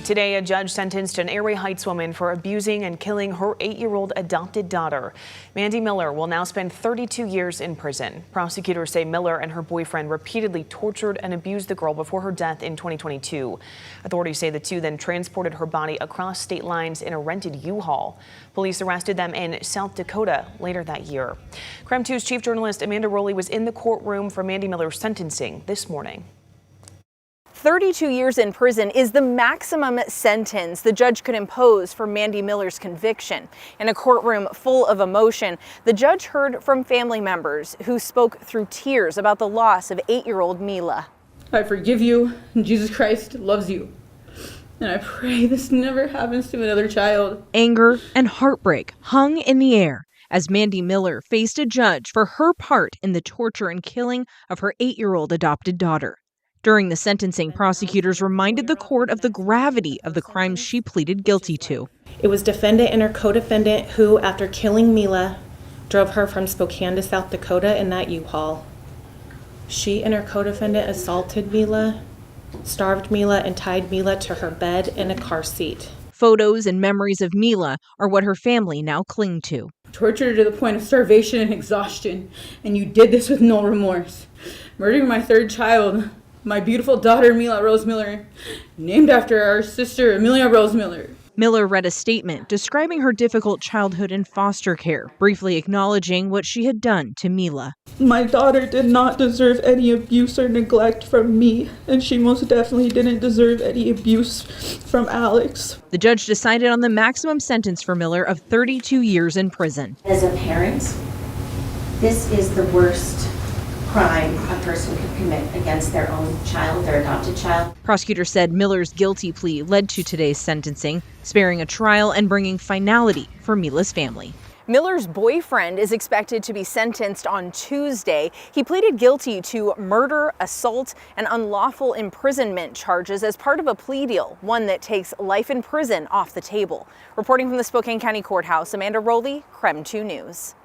Today, a judge sentenced an Airway Heights woman for abusing and killing her 8-year-old adopted daughter. Mandie Miller will now spend 32 years in prison. Prosecutors say Miller and her boyfriend repeatedly tortured and abused the girl before her death in 2022. Authorities say the two then transported her body across state lines in a rented U-Haul. Police arrested them in South Dakota later that year. KREM 2's chief journalist Amanda Rowley was in the courtroom for Mandie Miller's sentencing this morning. 32 years in prison is the maximum sentence the judge could impose for Mandie Miller's conviction. In a courtroom full of emotion, the judge heard from family members who spoke through tears about the loss of 8-year-old Meela. I forgive you, and Jesus Christ loves you. And I pray this never happens to another child. Anger and heartbreak hung in the air as Mandie Miller faced a judge for her part in the torture and killing of her 8-year-old adopted daughter. During the sentencing, prosecutors reminded the court of the gravity of the crimes she pleaded guilty to. It was defendant and her co-defendant who, after killing Meela, drove her from Spokane to South Dakota in that U-Haul. She and her co-defendant assaulted Meela, starved Meela, and tied Meela to her bed in a car seat. Photos and memories of Meela are what her family now cling to. Tortured her to the point of starvation and exhaustion, and you did this with no remorse. Murdering my third child, my beautiful daughter, Meela Rose Miller, named after our sister, Amelia Rose Miller. Miller read a statement describing her difficult childhood in foster care, briefly acknowledging what she had done to Meela. My daughter did not deserve any abuse or neglect from me, and she most definitely didn't deserve any abuse from Alex. The judge decided on the maximum sentence for Miller of 32 years in prison. As a parent, this is the worst crime a person could commit against their own child, their adopted child. Prosecutors said Miller's guilty plea led to today's sentencing, sparing a trial and bringing finality for Meela's family. Miller's boyfriend is expected to be sentenced on Tuesday. He pleaded guilty to murder, assault, and unlawful imprisonment charges as part of a plea deal, one that takes life in prison off the table. Reporting from the Spokane County Courthouse, Amanda Rowley, KREM 2 News.